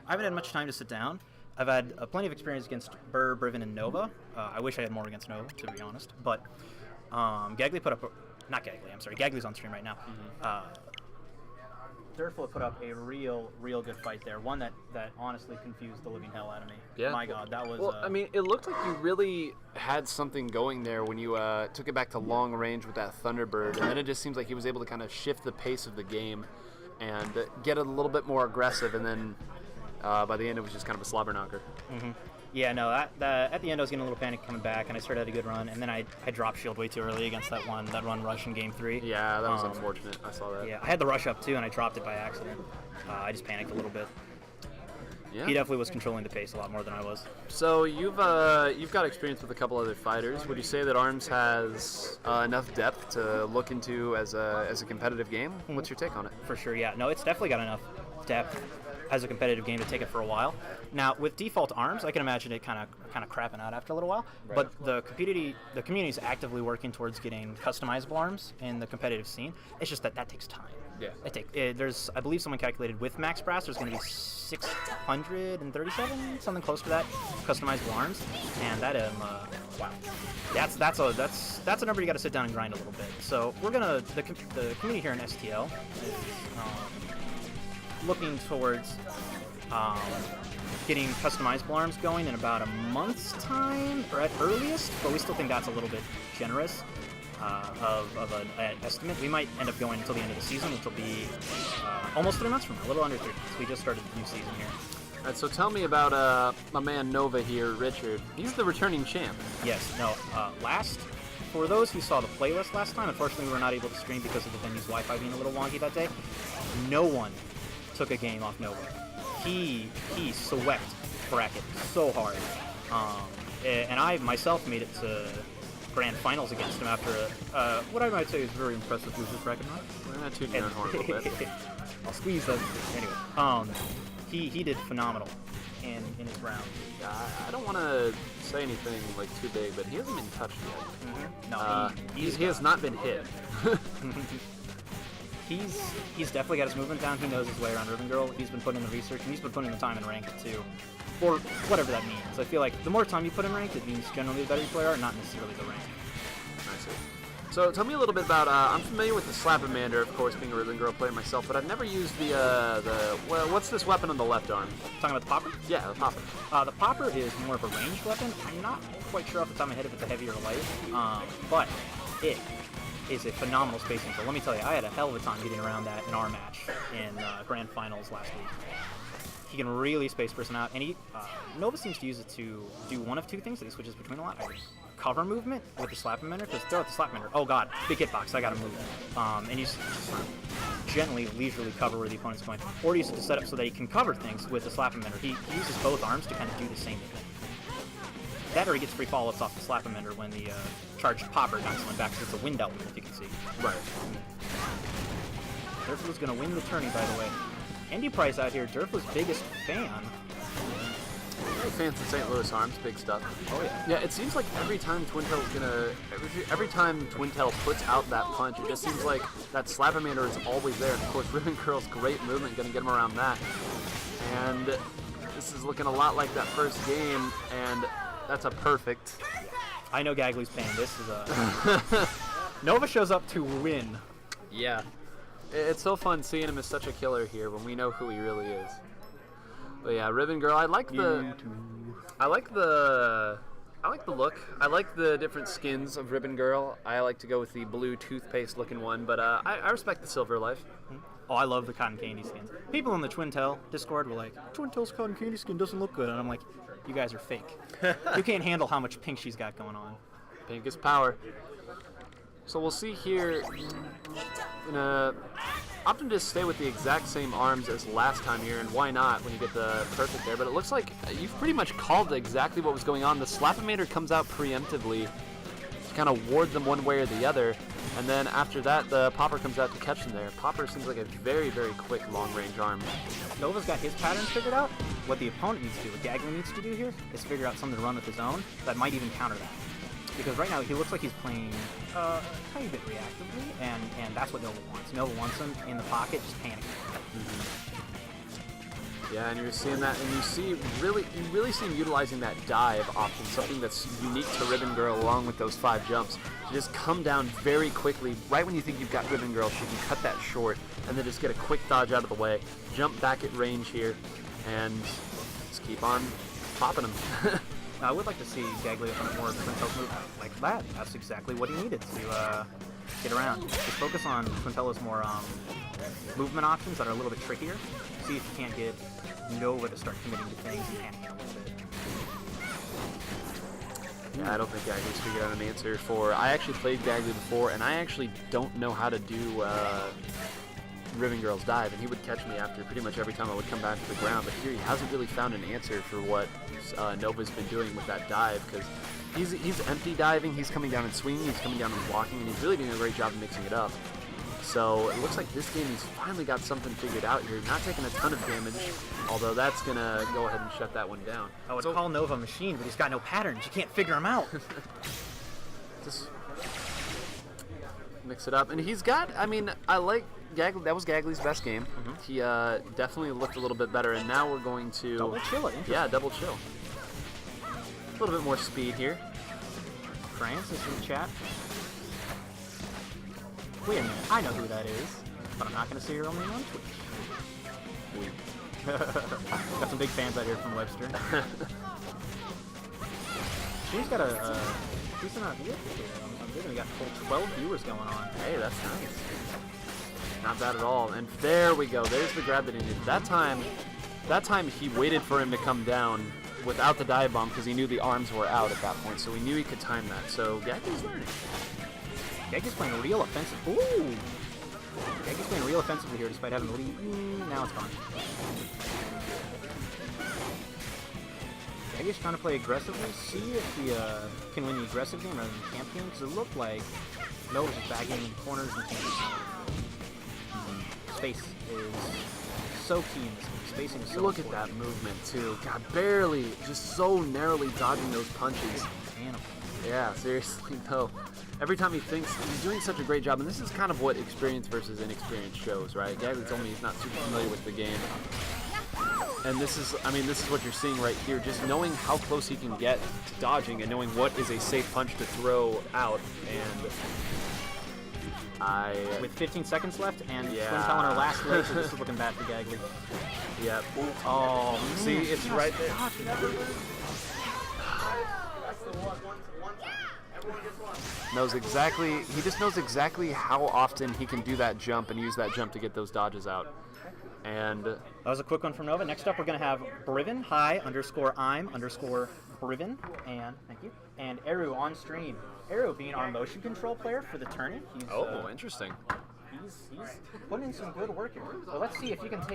I haven't had much time to sit down. I've had plenty of experience against Burr, Briven, and Nova. I wish I had more against Nova, to be honest. But Gagely put up... Not Gagely, I'm sorry. Gagly's on stream right now. Durfle put up a real good fight there. One that honestly confused the living hell out of me. Yeah. My God, that was... Well, I mean, it looked like you really had something going there when you took it back to long range with that Thunderbird, and then it just seems like he was able to kind of shift the pace of the game and get a little bit more aggressive, and then by the end it was just kind of a slobber knocker. Yeah, no, at the end I was getting a little panic coming back, and I started a good run, and then I dropped shield way too early against that run rush in game 3. Yeah, that was unfortunate. I saw that. Yeah, I had the rush up too, and I dropped it by accident. I just panicked a little bit. Yeah. He definitely was controlling the pace a lot more than I was. So you've got experience with a couple other fighters. Would you say that ARMS has enough depth to look into as a competitive game? What's your take on it? For sure, yeah. No, it's definitely got enough depth as a competitive game to take it for a while. Now, with default ARMS, I can imagine it kind of crapping out after a little while. Right. But the community is actively working towards getting customizable ARMS in the competitive scene. It's just that takes time. Yeah. There's, I believe someone calculated with max brass, there's going to be 637, something close to that, customizable ARMS, and that wow, that's a number you got to sit down and grind a little bit. So we're gonna the community here in STL is looking towards getting customizable ARMS going in about a month's time, or at earliest, but we still think that's a little bit generous. Of an estimate. We might end up going until the end of the season, which will be almost 3 months from now, a little under 3 months. We just started the new season here. All right, so tell me about my man Nova here, Richard. He's the returning champ. Yes, no, for those who saw the playlist last time, unfortunately we were not able to stream because of the venue's Wi-Fi being a little wonky that day. No one took a game off Nova. He swept bracket so hard. And I myself made it to grand finals against him after what I might say is very impressive losers bracket match. We're gonna toot your own horn a little bit. I'll squeeze that. Anyway, he did phenomenal in his round. I don't want to say anything like too big, but he hasn't been touched yet. No, he has not been hit. He's definitely got his movement down. He knows his way around Ribbon Girl. He's been putting in the research, and he's been putting in the time in ranked too. Or whatever that means. I feel like the more time you put in ranked, it means generally the better you play are, not necessarily the rank. I see. So tell me a little bit about, I'm familiar with the Slapamander, of course, being a Ribbon Girl player myself, but I've never used well, what's this weapon on the left arm? Talking about the Popper? Yeah, the Popper. The Popper is more of a ranged weapon. I'm not quite sure off the top of my head if it's a heavy or light, but it is a phenomenal spacing tool. Let me tell you, I had a hell of a time getting around that in our match in Grand Finals last week. He can really space person out, and Nova seems to use it to do one of two things that he switches between a lot. Either cover movement with the Slapamander, because throw out the Slapamander, oh god, big hitbox, I gotta move. And he's gently, leisurely cover where the opponent's going. Or he uses it to set up so that he can cover things with the Slapamander. He uses both arms to kind of do the same thing. That or he gets free follow-ups off the Slapamander when the charged Popper knocks him back, because it's a wind element, if you can see. Right. Durfle's gonna win the tourney, by the way. Andy Price out here, Durfle's biggest fan. Big fans in St. Louis ARMS, big stuff. Oh yeah. Yeah, it seems like every time every time Twintelle puts out that punch, it just seems like that Slapamander is always there. And of course, Ribbon Girl's great movement gonna get him around that. And this is looking a lot like that first game, and that's a perfect. I know Gagely's pain. This is a Nova shows up to win. Yeah. It's so fun seeing him as such a killer here when we know who he really is. But yeah, Ribbon Girl, I like the look. I like the different skins of Ribbon Girl. I like to go with the blue toothpaste looking one, but I respect the Silver Life. Oh, I love the cotton candy skins. People in the Twintelle Discord were like, Twintelle's cotton candy skin doesn't look good, and I'm like, you guys are fake. You can't handle how much pink she's got going on. Pink is power. So we'll see here. Often just stay with the exact same arms as last time here, and why not when you get the perfect there. But it looks like you've pretty much called exactly what was going on. The Slapamander comes out preemptively to kind of ward them one way or the other, and then after that the Popper comes out to catch them there. Popper seems like a very, very quick long-range arm. Nova's got his patterns figured out. What the opponent needs to do, what Gagely needs to do here, is figure out something to run with his own that might even counter that. Because right now he looks like he's playing a tiny bit reactively, and that's what Nova wants. Nova wants him in the pocket, just panicking. Yeah, and you're seeing that, and you really see him utilizing that dive option, something that's unique to Ribbon Girl, along with those 5 jumps. To just come down very quickly, right when you think you've got Ribbon Girl, she can cut that short, and then just get a quick dodge out of the way, jump back at range here, and just keep on popping them. I would like to see Gagely with a more Twintelle move like that. That's exactly what he needed to get around. Just focus on Twintelle's more movement options that are a little bit trickier. See if you can't get Nova to start committing to things and panicking a little bit. Yeah, I don't think Gagely's figured out an answer for... I actually played Gagely before, and I actually don't know how to do Ribbon Girl's dive, and he would catch me after pretty much every time I would come back to the ground. But here he hasn't really found an answer for what Nova's been doing with that dive, because he's empty diving, he's coming down and swinging, he's coming down and blocking, and he's really doing a great job of mixing it up. So it looks like this game he's finally got something figured out here. Not taking a ton of damage, although that's going to go ahead and shut that one down. I would call Nova a machine, but he's got no patterns. You can't figure him out. Just mix it up. And he's got, I mean, I like Gagely. That was Gagely's best game. He definitely looked a little bit better, and now we're going to... Double chill it. Yeah, double chill. A little bit more speed here. Francis in the chat. Wait a minute, I know who that is, but I'm not going to say your own name on Twitch. Got some big fans out here from Webster. She's got a decent amount of viewers here. I'm good. We got full 12 viewers going on. Hey, that's nice. Not bad at all. And there we go. There's the grab that he needed. That time he waited for him to come down without the dive bomb because he knew the arms were out at that point, so he knew he could time that. So Gagely's learning. Gagely's playing real offensive. Ooh! Gagely's playing real offensively here despite having the lead. Now it's gone. Gagely's trying to play aggressively. See if he can win the aggressive game rather than the camp game, because it looked like Nova's just backing in the corners and space is so key in this game. Spacing is so Look at important. that movement, too. God, barely, just so narrowly dodging those punches. Animal. Yeah, seriously, though. Every time he thinks, he's doing such a great job, and this is kind of what experience versus inexperience shows, right? Gagely told me he's not super familiar with the game. And this is, I mean, this is what you're seeing right here, just knowing how close he can get to dodging and knowing what is a safe punch to throw out, and with 15 seconds left, and Yeah. Twintelle on her last leg, so this is looking bad for Gagely. yeah. Oh, See, it's right there. Knows exactly, he just knows exactly how often he can do that jump and use that jump to get those dodges out. And That was a quick one from Nova. Next up, we're going to have Briven, hi_I'm_Briven, and thank you, and Eru on stream. Eru being our motion control player for the tourney. He's, interesting. he's putting in some good work here. So let's see if you can take